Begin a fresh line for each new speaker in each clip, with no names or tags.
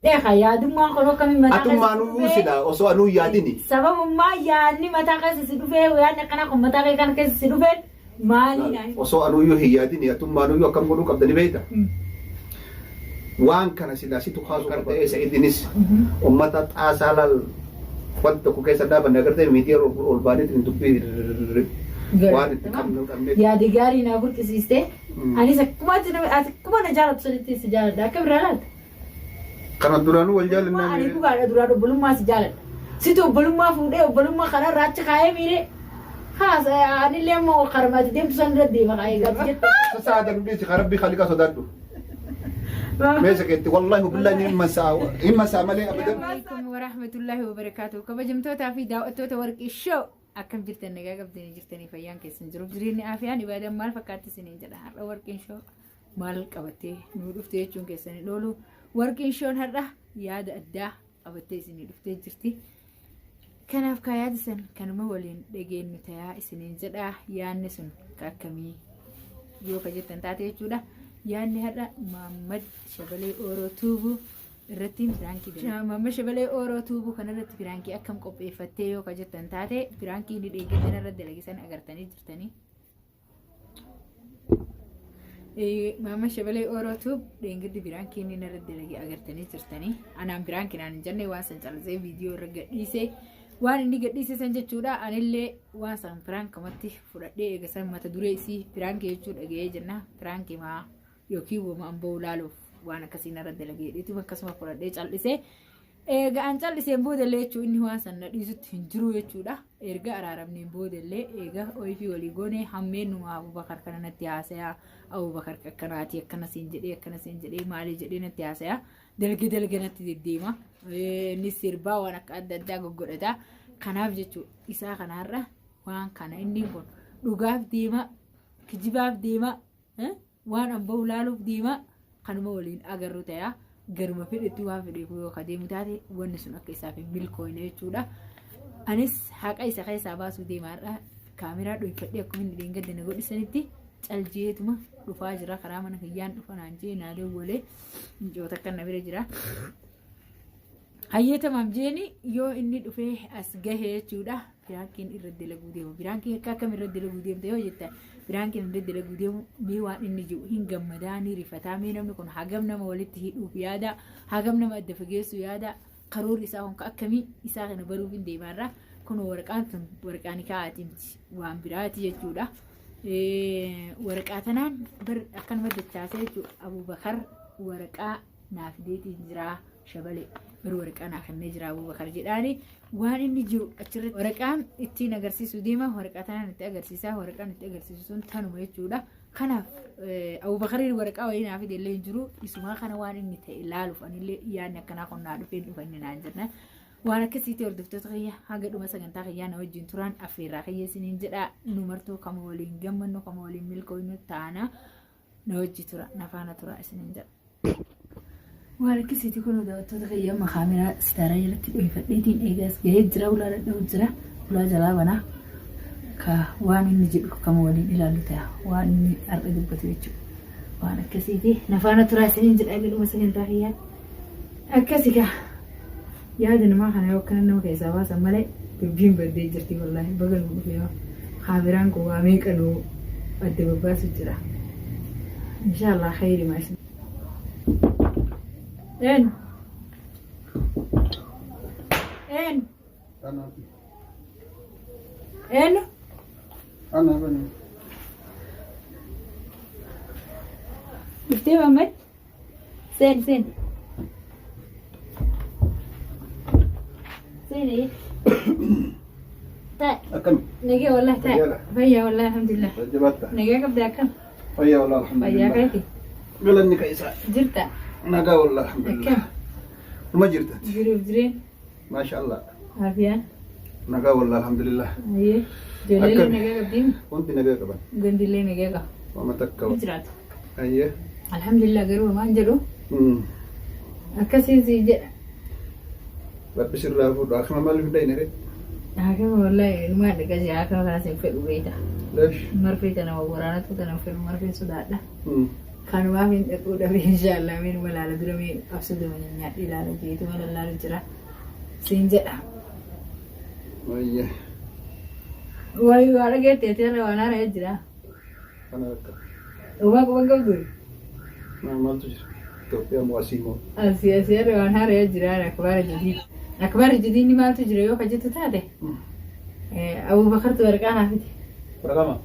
ده خياد ما خلو كم متى
أتوم ما نوسيدا وسو أنو ياديني
سبب ما يعني متى كاس سدوفه ويعني كنا كم متى كان كاس سدوفه مالي ناي
وسو أنو ياديني أتوم ما نو كم قولوا كبدني بيتا وان كان سلاسي تخاصو كرتة سيدنيس أمتا أسالال فانت كوكي سدابا نقدر ميديا أولباني تندبي وان تكمل
يا دجاري نابور كسيسته أنا كما نجارة سلتي سجارة ده كبرالات
كان دورانو والجال
ما أنا بقى دورانو بلوم ما سجارة سيتو بلوم ما فوده بلوم ما خنا راتش خاية ميري خلاص أنا اللي ما خرمت ديم سندر دي ما خاية قبل
ساعة نبي خربي خليك صدادو ماشي والله بالله إما ساعة مالي أبدا.
السلام عليكم ورحمة الله وبركاته. كبجمتوا تافي داوتوا تورك الشو. أكم جرتني نجا قبضني جرتني فيان كيسن جروب جريني آفيان إبادة مال فكرت سنين جدها وركين شو مال كبتي نورفتي تون كيسن لولو وركين شو هذا ياد أداه أبتي سنين رفتي جرتي كان أفكار سن كانوا مولين دقين متاع سنين جدها يان نسون كأكمي يو كجتن تاتي جودا يان هذا محمد شبلي أورو توبو الرتين برانكي ده محمد شبلي أورو توبو كنا رت برانكي أكم كوبي فتيو كجتن تاتي برانكي دي دقيقة رد لقي سن أقرتني جرتني محمد شبلي أورو توب دقيقة دي برانكي ني رد لقي أقرتني جرتني أنا برانكي أنا جنني واسن جل زي فيديو رجع ديسه وان إني قد ديسه سنجة جودا أنا اللي واسن برانك كمتي فرادي إجسام ما تدوري برانكي جود أجي جنة برانكي ما يوكي وما أمبولالو وانا كسينا رد لقي دي تبى كسمة فرادي جالسه إيجا جالسه بود اللي شو إنه واسن نديسه تنجرو يشودا إيجا أراربني بود اللي إيجا أويفي وليجوني همين نوا أبو بكر كنا نتياسة أبو بكر كناتي كنا سنجدي مالي جدي نتياسة دلقي نتيديما نسيربا وانا كأدا داغو غودا كناف جتو إسا كنارة وان كان إني بون لغاف ديما كجباف ديما وان أمبو لالوف ديما كانوا مولين أجرو تيا غرما في التوا في الكوي قديم تاري ونسون أكيسا في بالكوين يجودا أنيس حق أي سخاء ساباسو ديما كاميرا دوي فدي أكو من دينغ دينغو ديسنتي الجيت ما رفاجرا كرامنا كيان رفنانجي نادي وله جوتا كان نبي رجرا هيا تمام جيني يو إني دفعه أسجه جودا برانكين يرد لجوديهم برانكين كاكم يرد لجوديهم ده يجتا برانكين يرد لجوديهم بيوان إني جو هنجم مداني رفتامينا بنكون حجمنا مولد تهيئو بيادا حجمنا ما الدفجيس ويادا قرور إساهم كأكمي إساهم نبرو بين ديمارا كانوا ورقاني كاتيم وان براتي جودا ورقاتنا بر أكن مدة تاسع أبو بكر ورقة نافديتي جرا شبلي بر ورقة ناخن جرا أبو بكر جداني وان نجو أشرت ورقة إتي نجرسي سوديما ورقاتنا نتأجرسيسا ورقة نتأجرسيسون ثانو ميجودا خنا أبو بكر الورقة وين نافدي اللي يجرو يسمع خنا وان نتألالو فان اللي يعني كنا كنا نعرفين فين نانجرنا وانا كسيتي وردفتو تغيا هاقد ومسا تغيا نوجين تران أفيرا خيا سنين جدا نمرتو كمولين جمنو كمولين ملكوينو تانا نوجي ترا نفانا ترا سنين جدا وانا كسيتي كنو دوتو تغيا مخامرة ستارا يلتي ويفتيتين ايجاس جهد جرا ولا ردو جرا ولا جلابنا واني نجيب كمولين إلى لتا واني أرقد بتويتشو وانا كسيتي نفانا ترا سنين جدا هاقد ومسا تغيا أكسيكا يا هذا ما خنا يوكلنا نوك إسابة سمالة بيجين بدي جرتي والله بقول بقولها خابران كوا ميك أنو أدب بس جرا إن شاء الله خير ماشي إن
أنا بني
بفتي محمد سين سين ايه طيب
أكم
نجي والله طيب فيا والله الحمد لله نجي قبل كم
فيا والله الحمد لله
فيا كيف
قال إني كيسا
جرت
نجا والله الحمد لله
كم
ما جرت
جرين
ما شاء الله
عافية
نجا والله الحمد لله
ايه جلالي نجي قبل
وانت نجا كمان
قندي لي نجي قبل
وما تكوا
جرات
أيه
الحمد لله قروا ما انجلوا أكسي زي
بس الرافود آخر ما اللي بدينا ريت
هاكم والله ما دقجي هاكم خلاص في البيت
ليش
مرفيت أنا وورانات كنت أنا في المرفي سوداء kanumaaf hin dhaquu dhabe inshaallah min walaala dura mee qabsatu nyaadhi ilaala jeetu malallaalu jira siin jedha
wayya
wayi wala geete tere wana ra jira
kana rakka
uba ko gabdu
maaltu jira Itoophiyaan waasiimoo
asiyasiya wana ra jira akbar jadid ni maaltu jira yoo kajetu taate Abu Bakar tu warqaan afiti
warqama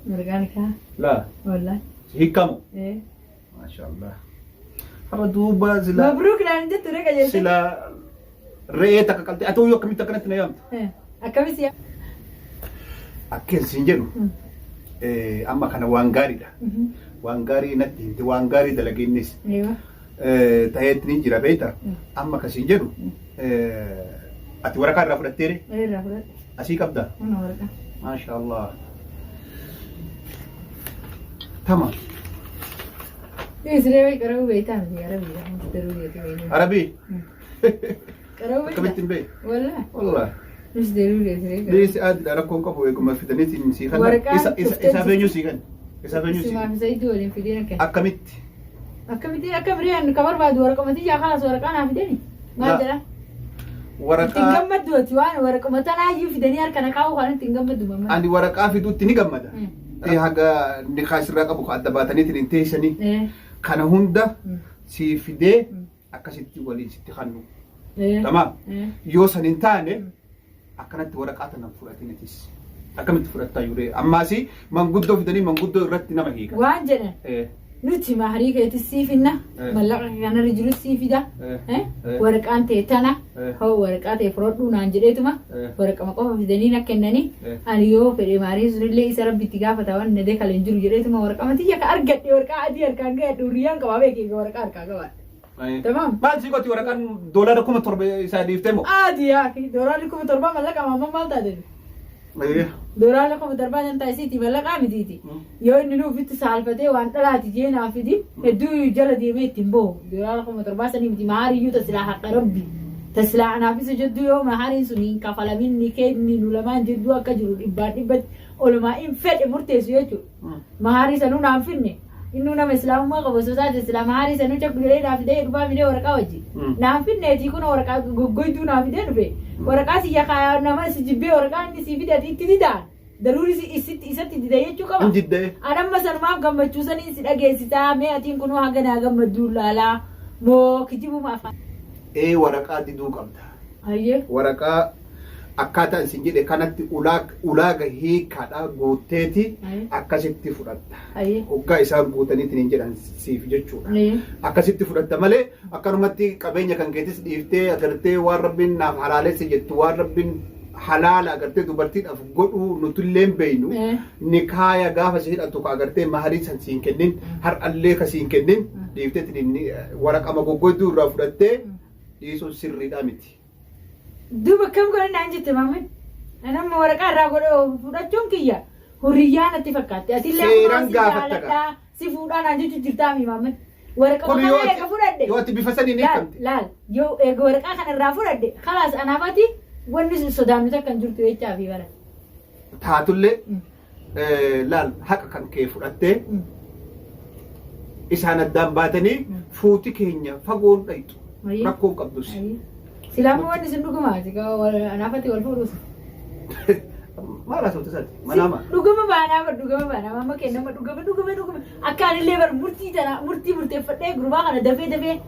warqaan ka
la
wallahi
hikamu maashaallah haba duuba sila
mabruk lan jettu reka jettu
sila re'ee takka qaltee atoo yoo akkamitti akkanatti na yaamte
akkamisi
akkeen siin jedhu amma kana waan gaariidha waan gaarii natti himte waan gaarii dalageennis ta'eetti ni jira beekta amma akkasiin jedhu ati waraqaa irraa fudhatteere asii qabda maashaallah tamam
Isrewe karabu beitan di Arabi
Arabi
karabu
akkamitti bee
wallahi
wallahi
Is deru de
This ad rakkoon qabu eeguma fidaniiti si kan isa beenyu si kan isa beenyu si
Sima Zaidu waliin fidina kan
akkamitti
akkamitti kabar baadu waraqamati yaa khalas waraqaan afidani maal jedha
waraqaa
tingammadu ati waan waraqamata laayyuu fidanii harkana kaa'u kan tingammadu mamma
ani waraqaa fiduutti ni gammada haga ni kaasirraa qabu ka adda baataniitiin hin teessanii kana hunda si fidee akkasitti waliin sitti kannu tamam yoo san hin taane akkanatti waraqaa tanan fudhatinitis akkamitti fudhattaa yuree ammaasi manguddoo fidanii manguddoo irratti nama hiika
waan jedhan nuti mahrii keetti siifinna mallaqa kanarra jiru siifida waraqaan ta'e tana hoo waraqaa ta'e fudhadhuu naan jedheetuma waraqama qofa fidanii na kennanii ani yoo fedhe maarii sunillee isa rabbitti gaafata waan nadee kale hin jiru jedheetuma waraqama tiyya ka argadhe waraqaa adii harkaan ga'e hurriyaan qabaa beekee waraqaa harkaa qabaadha. Tamam.
Maal si qooti waraqaan doolaara 17,000 isaa dhiiftee moo?
Adiyaa doolaarri 17,000 mallaqa mamma maal taate? Doolaarri 17,000 nan taasisi mallaqaa mitiiti. Yoo inni nuufitti saalfatee waan dhalaati jee naaf fidi hedduu jala deemee ittiin boohu doolaarri 17,000 sanii miti maariyyuu tasilaa haqa rabbi tasilaa anaafisa jedduu yoo maariin suni kafalamin ni kenni nu lamaan jedduu akka jiru dhibbatti olumaa in fedhe murteessu jechuudha. Maarii sanuu naaf finne. Innu nama Islaamummaa qabu sosaati Islaama haari sanuu chakkulee naaf fidee dhufaa fidee waraqaa wajji. Naaf finneetii kun waraqaa goggoytuu naaf fidee dhufe. Waraqaa siyya kaayaa nama si jibbee waraqaa inni si fidee itti didaan. Daruuri isatti dida jechuu qaba.
Jiddee.
Anamma sanumaaf gammachuu sanii si dhageessisaa mee atiin kunuu hanga naa gammadduu laalaa moo kijibumaaf.
Waraqaa diduu qabda.
Ayyee.
Waraqaa akkaataan isin jedhe kanatti ulaaga hiikaadhaa guutteeti akkasitti fudhatta. Hoggaa isaan guutaniitiin hin jedhan siif jechuudha. Akkasitti fudhatta malee akkanumatti qabeenya kan keetis dhiiftee agartee waan rabbiin naaf halaalessa jettu waan rabbiin halaala agartee dubartiidhaaf godhuu nutullee hin beeynu ni kaaya gaafa si hidhattu ka agartee maharii san siin kennin har'allee ka siin kennin dhiifteetiin waraqama goggoyduu irraa fudhattee dhiisuun sirriidhaa miti.
Duuba kam godhannaan jette maameen? Anamma waraqaa irraa godhee fudhachuun kiyya hurriyaa natti fakkaatti. Atillee
seeraan gaafatta
si fuudhaan aan jechuun jirtaami maameen. Waraqaa kana eega fudhadhe.
Yoo ati bifa saniin eegamte.
Laal yoo eega waraqaa kana irraa fudhadhe kalaas anaafati wanni sodaannu takka hin jirtu jechaa fi bara.
Taatullee laal haqa kan kee fudhattee isaan addaan baatanii fuuti keenya fagoon dhaytu rakkoon qabdus.
Silamu wanni sin dhugumaati anaafatti wal fuudhuus.
Maal haasawte isaati? Manaama.
Dhuguma baanaa amma kennama dhuguma akkaan illee bar murtii murteeffadhee gurbaa kana dafee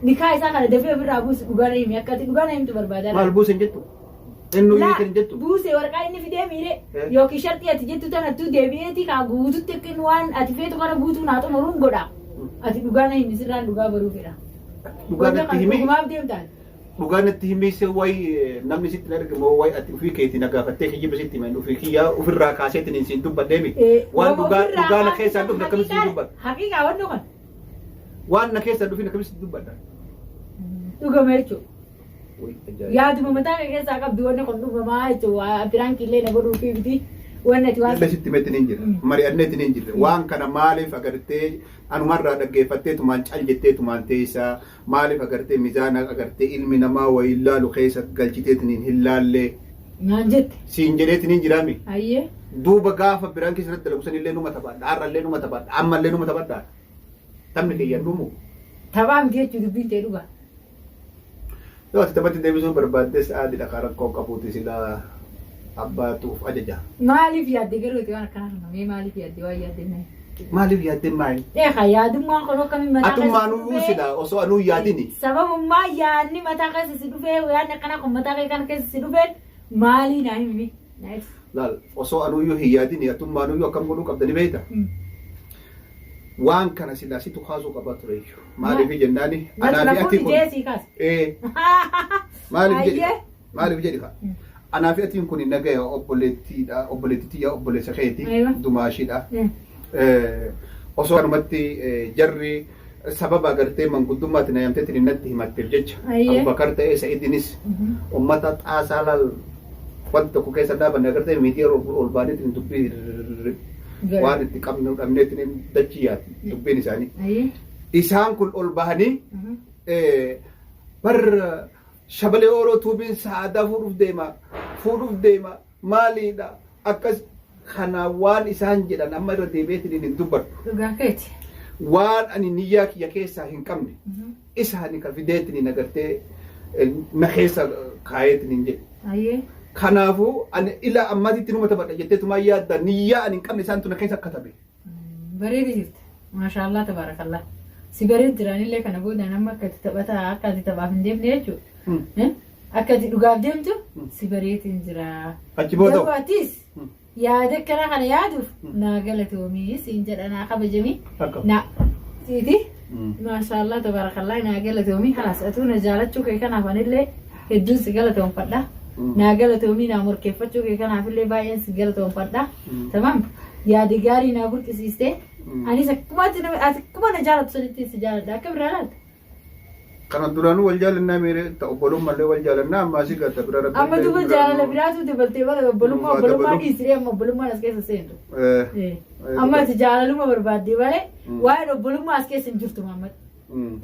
nikaa isaa kana dafee ofirraa buusu dhugaana himi akkati dhugaana himtu barbaadaa.
Maal buusen jettu? Ennuu hiikan jettu?
Buuse waraqaa inni fidee miire yookiin sharxii ati jettu tanattuu deebi'eeti kaa guututti akkin waan ati feetu kana guutuu naa xumuruun godha. Ati dhugaana himi sirraan dhugaa baruu fedha.
Dhugaanatti himi?
Dhugumaaf deemtaan.
Dhugaanatti himise wayi namni sitti argamu wayi ati ofii keetii nagaafattee kiyyiba sitti himan ofii kiyyaa ofirraa kaaseetiin siin dubbadheemi. Waan dhugaana keessaan dhufne akkamitti dubbadha?
Haqiiqaa wanni kun.
Waan na keessaan dhufne akkamitti dubbadha?
Dhugama jechuudha. Yaaduma mataa keessaa qabdu wanni kun dhugamaa jechuudha. Biraan killee na godhuu fi biti. Wanni ati waan.
Sitti meetiin hin jirre mari'anneetiin hin jirre waan kana maaliif agartee anumarraa dhaggeeffattee tumaan cal jettee tumaan teessaa maaliif agartee mizaana agartee ilmi namaa wayii laalu keessa galchiteetiin hin laallee.
Naan jette.
Siin jedheetiin hin jiraami.
Ayyee.
Duuba gaafa biraan keessatti dalagusan illee numa taphaadha har'allee numa taphaadha ammallee numa taphaadha. taphni kiyyan dhumu.
Taphaam jechuun dubbiin ta'e dhugaa.
Yoo ati taphatti deebisuu barbaaddes aadiidha karaa rakkoo qabuuti sila abbaatuuf ajaja.
Maaliif yaaddee galuuti waan akkanaa mee maaliif yaaddee waan yaaddee mee?
Maaliif yaaddeen maali?
Yaadummaan kun akkamiin mataa
Atummaan uyyuu sida osoo anuu yaadini.
Sababummaa yaadni mataa keessa si dhufee yaadni akkana kun mataa kee kana keessa si dhufeen maalii naa himi?
Laal osoo anuu iyyuu hin yaadini atummaan uyyuu akkam godhuu qabdani beekta. Waan kana silaa situ kaasuu qabaa ture iyyuu. Maaliif jennaani? Anaa fi ati kun. Maaliif jedhi kaa? Anaa fi atiin kun nagaya obboleettiitiyyaa obboleessa keeti dumaashiidha. Osoo anumatti jarri sababa agartee manguddummaatti na yamteetiin innatti himatteef jecha Abubakar ta'ee Sa'idinis ummata xaasaa laal wanti tokko keessa dhaabanne agartee miidiyaa ol baaniitiin dubbii waan itti qabneetiin dachii yaati dubbiin isaanii. Isaan kun ol bahanii bar shabalee Oroo tuubiin sa'aadaa fuudhuuf deema maaliidha akkas. Kana waan isaan jedhan amma irra deebi'eetiin hin dubbadhu.
Dhugaa keeti.
Waan ani niyyaa kiyya keessaa hin qabne isaanii kan fideetiin agartee na keessa kaayeetiin hin jedhe. Kanaafuu ani ila ammatitti numa taphadha jetteetumaa yaadda niyyaa ani hin qabne isaantu na keessa akka tabe.
Bareeda jirti. Maashaallah tabaarakallah. Si bareed jiraanillee kana booda nama akka ati taphataa akka ati taphaaf hin deemne jechuudha. Akka ati dhugaaf deemtu si bareetiin jira.
Achi booda.
Dabaatiis. Yaada kana kana yaaduuf naa galatoomii siin jedha naa kabajamii naa siiti maashaallah tabarakallah naa galatoomii kalaas atuu na jaalachuu kee kanaaf anillee hedduun si galatoomfadha naa galatoomii naa morkeeffachuu kee kanaafillee baay'een si galatoomfadha tamam yaadi gaarii naa burqisiistee anis akkuma na jaalatu sanitti si jaaladha akka biraa laalta.
Kana duraanuu wal jaalannaa meere ta'u obbolummallee wal jaalannaa ammaa si gata bira rabbi.
Amma duba jaalala biraatu dabaltee bara obbolummaa dhiisiree amma obbolummaan as keessa seentu. Amma ati jaalaluma barbaaddee malee waa'een obbolummaa as keessa hin jirtu Muhammad.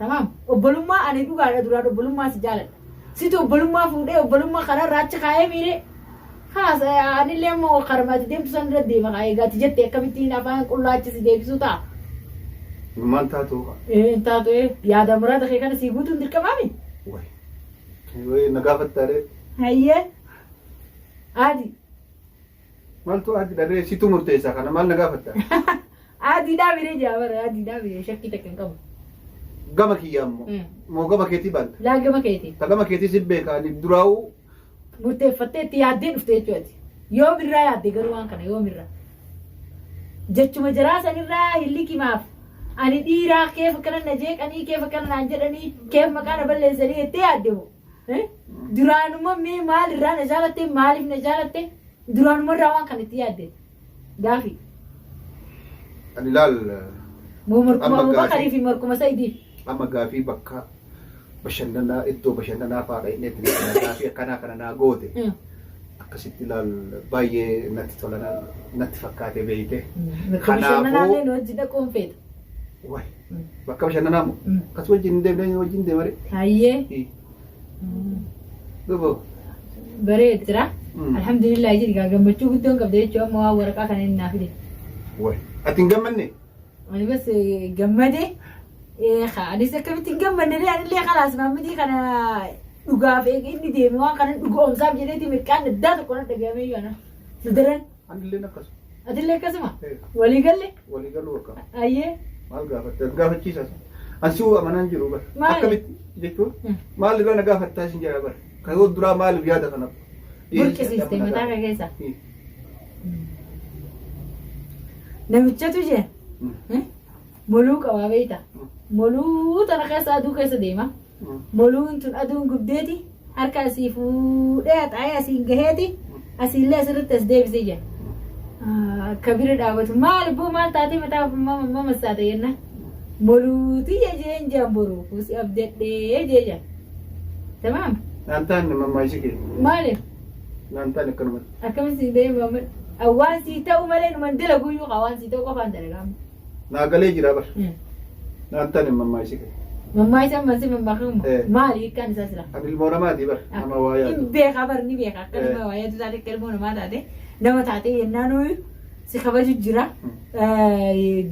Tamaam obbolummaa ani dhugaadha duraan obbolummaa si jaaladha. Situ obbolummaa fuudhee obbolummaa kanarraa achi kaayee miiree. Haas anillee immoo karmaatti deemtu san irra deema kaayee gaati jettee akkamittiin afaan qullaachi si deebisuu ta'a.
Maal taatu?
Taatu yaada muraasa kee kana sii guutuun dirqamaami.
Wayi na gaafattaare.
Hayyee. Adi.
Maaltu adi dharee situ murteessaa kana maal na gaafatta?
Adi dhaabiree jaabara adi dhaabiree shakkii takka hin qabu.
Gama kiyyaa immoo moo gama keetii baanta?
Laa gama keetii.
Ta gama keetii si beekaani duraa'uu.
Murteeffattee itti yaaddee dhufte jechuudha. Yoo birraa yaaddee garuu waan kana yoo birraa. Jechuma jiraa sanirraa hillikimaaf. Ani dhiiraa keef akkana na jeeqanii keef akkana naan jedhanii keef maqaa na balleessanii jettee yaaddeemu. Duraanuma mee maalirraa na jaalatte maaliif na jaalatte duraanuma irraa waan kan itti yaadde gaafi.
Ani laal.
Morkuma Abubakarii fi morkuma Sa'idiif.
Amma gaafii bakka bashannanaa iddoo bashannanaa fa'aa dhaqneetti gaafii akkanaa kana naa goote. Akkasitti laal baay'ee natti tola natti fakkaate beeyte.
Bashannanaalee nu wajjin dhaquun feeta.
Waay bakka bashannanaa moo akkas wajjin deemnee wajjin deemare.
Hayyee.
Dubo.
Bareeda jira. Alhamdulillah jedhi gammachuu guddoon qabda jechuun amma waan waraqaa kana inni naa fide.
Waay ati hin gammanne?
Ani bas gammade. Anis akkamitti hin gammanne anillee kalaas maammitii kana dhugaaf inni deeme waan kana dhugoomsaaf jedheeti mirqaan addaa tokko na dhagahamee yoo ana. Sidaran.
Anillee akkasuma.
Atillee akkasuma? Walii galle?
Walii galuu akka.
Ayyee.
Maal gaafatte? Gaafachiisas. Ansi amanaan jiru bara. Akkamitti jechuun maal irraa na gaafattaa isin jedha bara. Kan duraa maaliif yaada kana?
Burqisiiste mataa kee keessa. Namichatu jee. Moluu qabaa beeyta. Moluu tana keessa aduu keessa deema. Moluun tun aduun gubdeeti. Harka asii fuudhee xaayee asiin gaheeti. Asiillee asirratti as deebisee jira. Kabira dhaabatu maal boo maal taatee mataa mama saate yenna. Moluuti jeen jamboru kusi abdadhee jeja. Tamam.
Nantaan mammaa ishee kee.
Maali?
Nantaan akkanuma.
Akkamitti deema awwaan sii ta'u malee numan dalagu iyyuu awwaan sii ta'u qofaan dalagamu.
Naa galee jira bara. Nantaan mammaa ishee kee.
Mammaa isaa mansi mammaa kuma. Maali kan isaa sira?
Ani ilmoo namaati bara. Nama waa yaadu.
Ni beeka bar ni beeka akka nama waa yaadu taate akka ilmoo namaa taate nama taate yennaan si kabaju jira.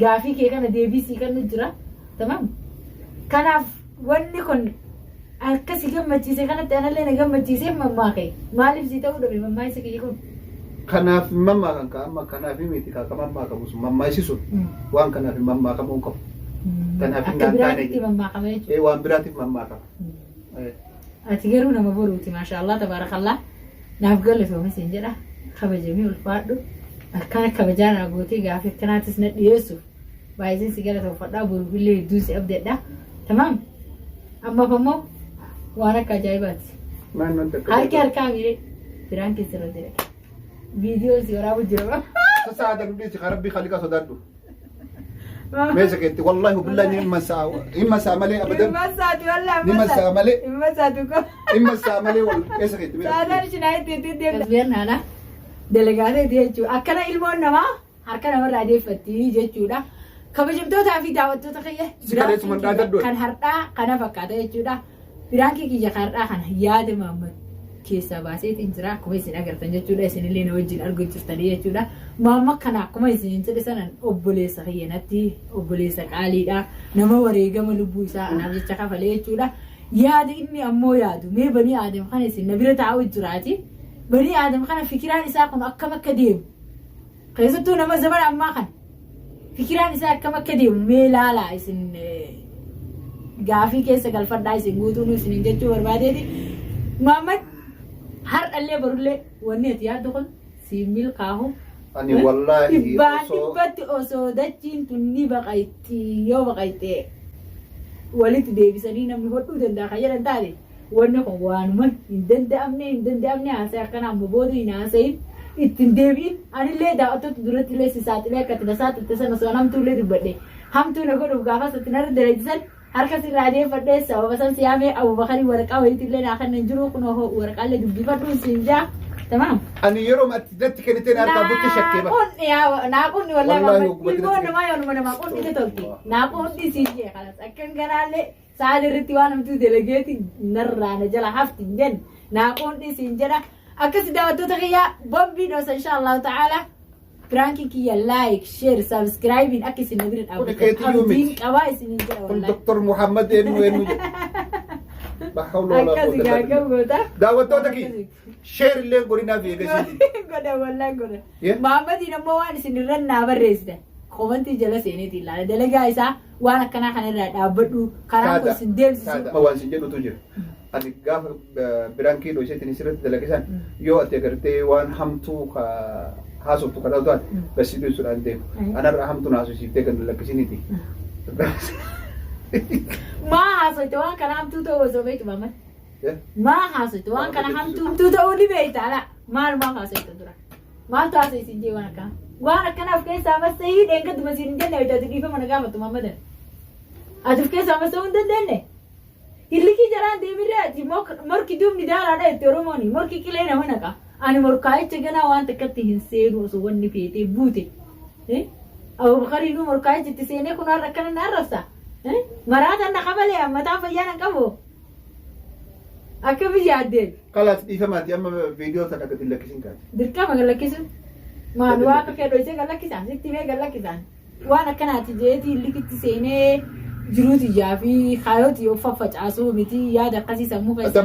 Gaafii kee kana deebisii kan jira. تمام كناف وني كن أكسي كم تجيسي كانت أنا اللي نجم تجيسي مماكي ما لبسي تقول بي مماي سكي يكون
kanaaf mammaa kan ka'amma kanaaf miti ka mammaa qabu sun mammaa isisun waan kanaaf mammaa qabu qabu kanaaf
akka biraatti mammaa qaba jechuudha
waan biraatiif mammaa qaba
ati garuu nama boruuti maashaallah tabaarakallah naaf galatoomii siin jedha kabajamii ulfaadhu akkana kabajaan agootee gaafii akkanaatis na dhiyeessuuf baay'iseen si galatoomfadhaa boruufillee hedduun si abdadha tamaam ammaaf ammoo waan akka ajaa'ibaati harki harkaa miire biraan keessa irra jira فيديو سيورا وجهه
ساعة نبيت خربي خليك صدادو ماشي كنت والله بالله إما ساعة ملي أبدا
إما ساعة ولا
إما ساعة ملي
إما ساعة
إما ساعة ملي ولا إيش كنت
ساعة نشناي تدي بيرنا أنا دلقانة ديجو أكنا إلمون نما هركنا مرة دي فتي جيجودا كبجمتو تعرفي دعوتو تخيه كان هرتا كنا فكاتا جيجودا برانكي كي جكارتا كان ياد محمد keessa baasee injira akkuma isin agartan jechuudha isin illee na wajjin arguu jirtanii jechuudha maama kana akkuma isin jedhe sanan obboleessa kiyyanatti obboleessa qaaliidha nama wareegama lubbuu isaa anaaf jecha kafalee jechuudha yaada inni ammoo yaadu mee banii aadam kana isin na bira taa'u jiraati banii aadam kana fikiraan isaa kun akkam akka deemu keessattuu nama zaman ammaa kana fikiraan isaa akkam akka deemu mee laalaa isin gaafii keessa galfadhaa isin guutuun isin jechuu barbaadeeti Muhammad har alle barulle wanni ati yaaddu kun siimil kaahu
ani wallahi
ibbatti osoo dachiin tunni baqayti yoo baqayte walitti deebisanii namni hodhuu danda'a kan jedhan taate wanni kun waanuma hin danda'amne haasa'e akkana amma booda hin haasa'in ittiin deebiin anillee daawwattoota duratti illee si saaxilee akka tina saaxilte sana osoo hamtuullee dubbadhe hamtuu na godhuuf gaafas ati narra dalagisan harka sirraa deeffadhee sababa san siyaamee abubakarii waraqaa wayiitillee naa kan jiru kun waraqaalee dubbifadhuun siin jaa tamaam.
Ani yeroo ati datti kennitee harkaa butti shakkee ba.
Naaqunni wallahi ilmoon namaa yoonuma namaa qonni ni tolti naaqunni siin jee kanas akkan garaallee sa'aan irratti waan hamtuu delegeeti narraa na jala hafti hin jenna naaqunni siin jedha akkasi daawwattoota kiyyaa bombii dhoosa inshaallahu ta'ala. Frankie kia like, share, subscribe in akisi nabiri abdin qawa isin jira wallahi.
Dr. Muhammad enu. Bahawla wala quwwata. Daawwattoota ki share illee godina fi eegasiiti.
Goda wallahi goda. Muhammad inammoo waan isin irra naa barreessite. Komantii jala seeneeti ilaala. Dalagaa isaa waan akkanaa kana irraa dhaabbadhu karaa kun isin deemsisu.
Waan isin jedhutu jira. Ani gaafa biraan kiiloo isheetiin isirratti dalagisan yoo ati agartee waan hamtuu haasoftu kana ta'an basiiduu ibsuudhaan deemu. Anarraa hamtuun haasofsiiftee kan lakkisiniiti.
Maa haasofte waan kana hamtuu ta'uu osoo beektu maamman. Maa haasofte waan kana hamtuu ta'uu ni beekta ala. Maal haasofte dura. Maaltu haasofsiin jee waan akkanaa. Waan akkanaaf keessaa masayii dheengaddu masiin hin jenne ati dhiifama na gaafatu maammadan. Ati of keessaa masa'uu hin dandeenye. Hillikii jaraan deemiree ati morki duubni daalaadha itti Oromooni morki qilee nama naqa. Ani morkaayicha ganaa waan takkatti hin seenu osoo wanni feetee buute. Abubakarii nu morkaayicha itti seenee kun har'a akkana na arrabsa. Maraata na qabalee ammataa fayyaa na qabu. Akka biyya addeen.
Kalaas dhiifamaati amma viidiyoo sana gadi lakkisiin kaati.
Dirqama gallakkisu. Maan waa akka kedho isee gallakkisaan sitti mee gallakkisaan. Waan akkanaati jeetii hillikitti seenee jiruuti jaafi kaayooti yoo faffacaasu miti yaada akkasii sammuu
keessa.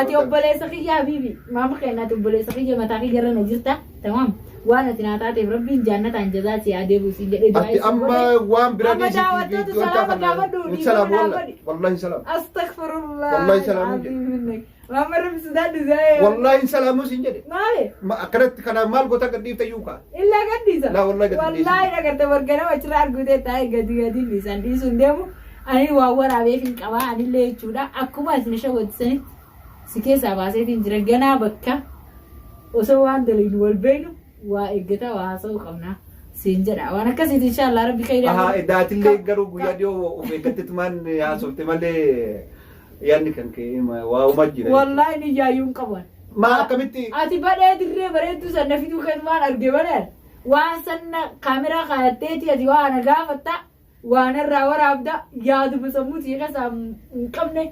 Ati obboleessa kiyyaa bibi maama keenyaati obboleessa kiyya mataa kiyya irra na jirta tamaam waan ati naa taateef rabbiin jannataan jazaa si yaadee buusiin jedhee
du'aa amma waan biraa
amma daawwattoota salaama gaafadhu
wallahi salaam
astaghfirullah
wallahi salaam
maama rabbi sudaadhu zaayee
wallahi salaamu siin jedhe
maali
akkanatti kana maal goota gadhiifta yuukaa
illa gaddisa
la wallahi
dhagarte wargana wachirra arguutee taa'ee gadi dhiisan dhiisuun deemu ani waa waraabee fin qabaa anillee jechuudha akkuma isin shawwattisanitti si keessaa baaseetiin jira ganaa bakka osoo waan dalagu wal beeknu waa eeggataa waa haasa'uu qabna siin jedha waan akkasiiti inshaallah rabbi kaydaa
daatillee garuu guyyaa dhiyoo of eeggattetumaan haasofte malee yaadni kan ka'e waa uumaa jira
wallahi ni yaayyuun qaban
maa akkamitti
ati badhee dirree bareedduu sanna fituu kennumaan arge badhaan waan sanna kaameraa kaayatteeti ati waan gaafatta waan irraa waraabda yaadu basammuutii keessaa hin qabne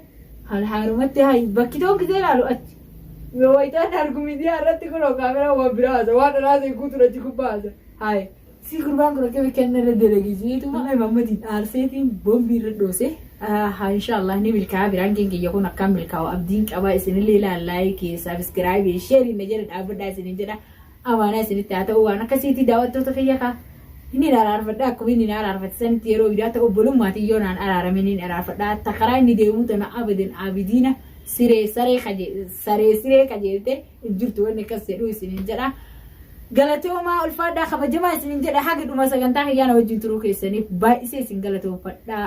halhaarumatti hayi bakki tokko gisee laalu achi yoo waytaan argu miidiyaa irratti kunoo kaameraa waan biraa haasa waan dhalaasee guutuu achi kubbaasa hayi Si gurbaan kun akka kenna irra dalagiisiitu malee mammatiin aarseetiin boombii irra dhoose. Inshallah ni milkaa biraan keenya kun akka milkaa'u abdiin qaba isinillee laayikii sabiskiraaybii sheerii na jedha dhaabbadhaa isinin jedha amaanaa isinitti haa ta'u waan akkasiitii daawwattoota fayyaa inni araarfadhaa akkuma inni araarfatanitti yeroo biraa ta'u obbolummaati yoo naan araarame ni araarfadhaa takaraa inni deemu tana abidiina siree qajeelte jirtu wanni akkas jedhu isinin jedha. Galatooma ulfaadhaa kabajamaa isinin jedha haga dhuma sagantaa kiyyaana wajjin turuu keessaniif baay'isee isin galatoomfadhaa.